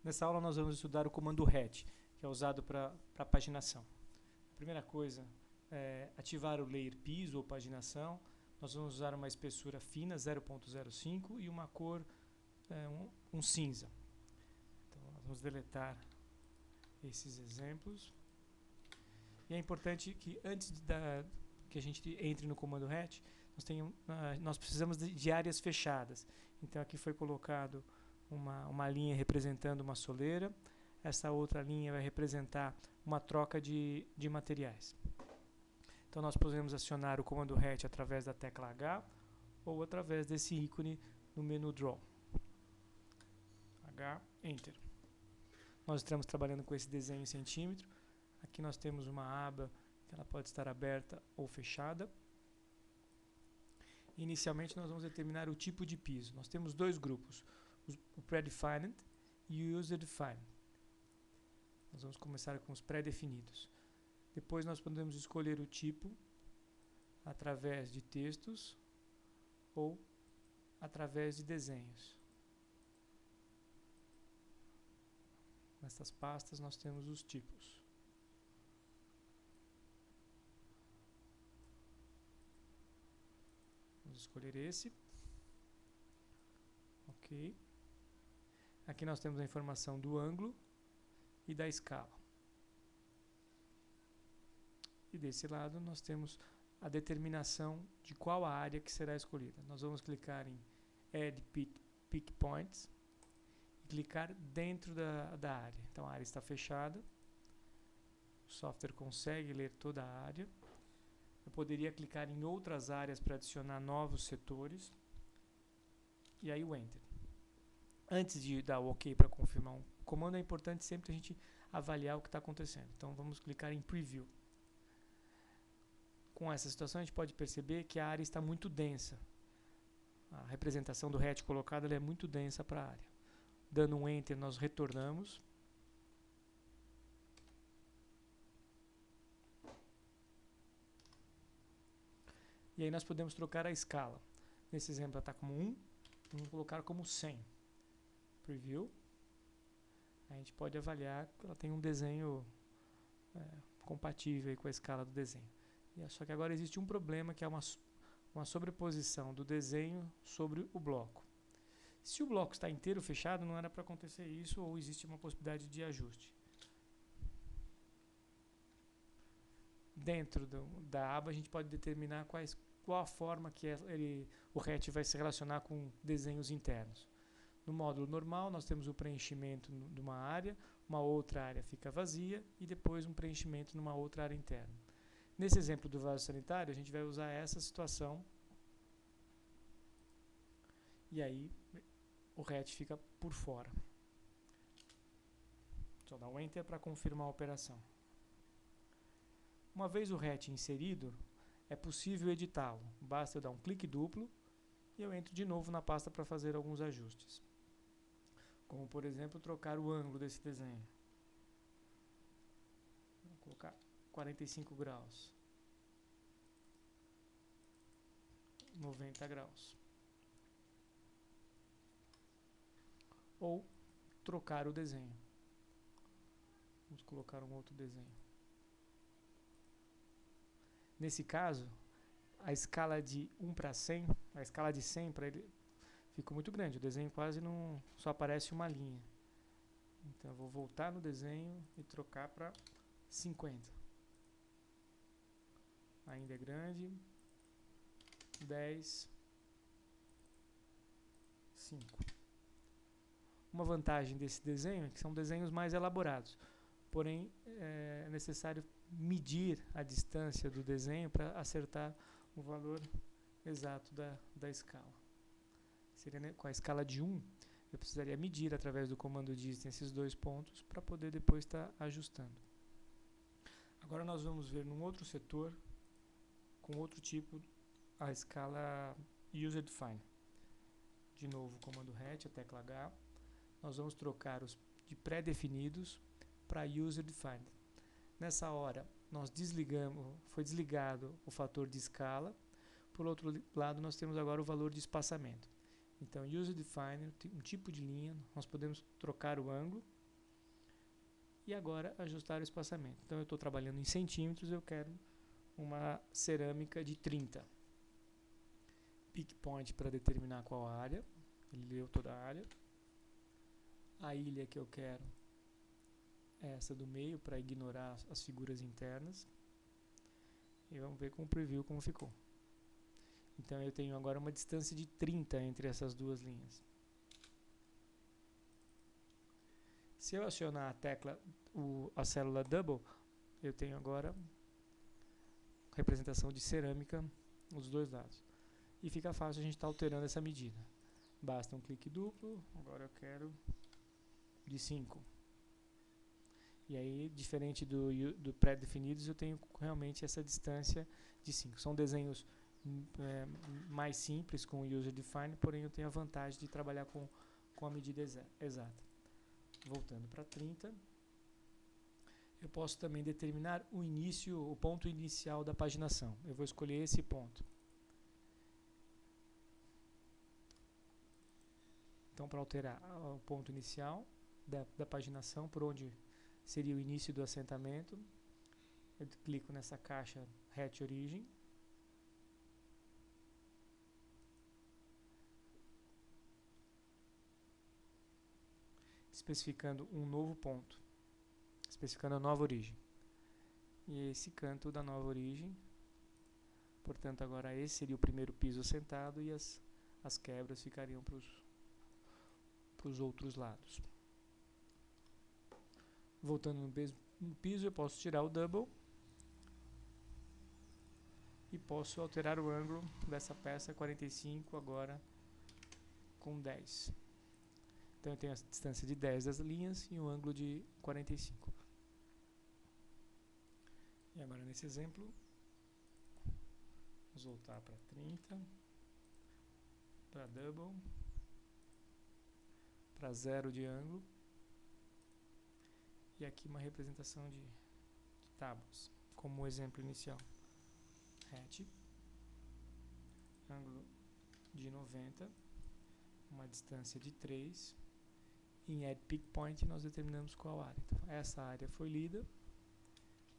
Nessa aula nós vamos estudar o comando RET, que é usado para paginação. A primeira coisa é ativar o layer piso ou paginação. Nós vamos usar uma espessura fina, 0.05, e uma cor, um cinza. Então nós vamos deletar esses exemplos. E é importante que antes que a gente entre no comando RET, nós precisamos de áreas fechadas. Então aqui foi colocado uma linha representando uma soleira. Essa outra linha vai representar uma troca de materiais. Então nós podemos acionar o comando RET através da tecla H ou através desse ícone no menu Draw. H, Enter. Nós estamos trabalhando com esse desenho em centímetro. Aqui nós temos uma aba que ela pode estar aberta ou fechada. Inicialmente nós vamos determinar o tipo de piso. Nós temos dois grupos, o Predefined e o User Defined. Nós vamos começar com os pré-definidos. Depois nós podemos escolher o tipo através de textos ou através de desenhos. Nessas pastas nós temos os tipos. Vamos escolher esse. Ok. Aqui nós temos a informação do ângulo e da escala. E desse lado nós temos a determinação de qual a área que será escolhida. Nós vamos clicar em Add Pick Points e clicar dentro da área. Então a área está fechada. O software consegue ler toda a área. Eu poderia clicar em outras áreas para adicionar novos setores. E aí o Enter. Antes de dar o OK para confirmar um comando, é importante sempre a gente avaliar o que está acontecendo. Então vamos clicar em Preview. Com essa situação a gente pode perceber que a área está muito densa. A representação do RET colocada é muito densa para a área. Dando um Enter nós retornamos. E aí nós podemos trocar a escala. Nesse exemplo ela está como 1, vamos colocar como 100. Preview. A gente pode avaliar que ela tem um desenho compatível aí com a escala do desenho. Só que agora existe um problema, que é uma sobreposição do desenho sobre o bloco. Se o bloco está inteiro fechado, não era para acontecer isso, ou existe uma possibilidade de ajuste. Dentro da aba a gente pode determinar qual a forma que o RET vai se relacionar com desenhos internos. No módulo normal nós temos o preenchimento de uma área, uma outra área fica vazia e depois um preenchimento numa outra área interna. Nesse exemplo do vaso sanitário a gente vai usar essa situação e aí o RET fica por fora. Só dá um Enter para confirmar a operação. Uma vez o RET inserido, é possível editá-lo. Basta eu dar um clique duplo e eu entro de novo na pasta para fazer alguns ajustes. Como, por exemplo, trocar o ângulo desse desenho. Vou colocar 45 graus. 90 graus. Ou trocar o desenho. Vamos colocar um outro desenho. Nesse caso, a escala de 1 para 100, a escala de 100 para ele ficou muito grande. O desenho quase não, só aparece uma linha. Então eu vou voltar no desenho e trocar para 50. Ainda é grande. 10. 5. Uma vantagem desse desenho é que são desenhos mais elaborados. Porém, é necessário medir a distância do desenho para acertar o valor exato da escala. Seria, com a escala de 1, eu precisaria medir através do comando distance esses dois pontos para poder depois estar ajustando. Agora nós vamos ver num outro setor, com outro tipo, a escala User Define. De novo, o comando RET, a tecla H. Nós vamos trocar os de pré-definidos para User Defined. Nessa hora, foi desligado o fator de escala. Por outro lado, nós temos agora o valor de espaçamento. Então, User Definer, um tipo de linha, nós podemos trocar o ângulo e agora ajustar o espaçamento. Então, eu estou trabalhando em centímetros, eu quero uma cerâmica de 30. Pick point para determinar qual área, ele leu toda a área. A ilha que eu quero é essa do meio, para ignorar as figuras internas. E vamos ver com o preview como ficou. Então eu tenho agora uma distância de 30 entre essas duas linhas. Se eu acionar a tecla, a célula Double, eu tenho agora representação de cerâmica nos dois lados. E fica fácil a gente estar alterando essa medida. Basta um clique duplo, agora eu quero de 5. E aí, diferente do pré-definidos, eu tenho realmente essa distância de 5. São desenhos mais simples com o User Define, porém eu tenho a vantagem de trabalhar com a medida exata. Voltando para 30, eu posso também determinar o ponto inicial da paginação. Eu vou escolher esse ponto. Então, para alterar o ponto inicial da paginação, por onde seria o início do assentamento, eu clico nessa caixa Hatch Origin. Especificando um novo ponto, especificando a nova origem. E esse canto da nova origem, portanto, agora esse seria o primeiro piso assentado e as quebras ficariam para os outros lados. Voltando no piso, eu posso tirar o double e posso alterar o ângulo dessa peça 45 agora com 10. Então eu tenho a distância de 10 das linhas e um ângulo de 45. E agora nesse exemplo, vamos voltar para 30, para double, para 0 de ângulo. E aqui uma representação de tábuas, como o exemplo inicial. Hatch, ângulo de 90, uma distância de 3. Em Add Pick Point nós determinamos qual área. Então, essa área foi lida.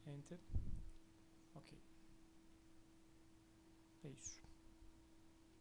Enter. Ok. É isso.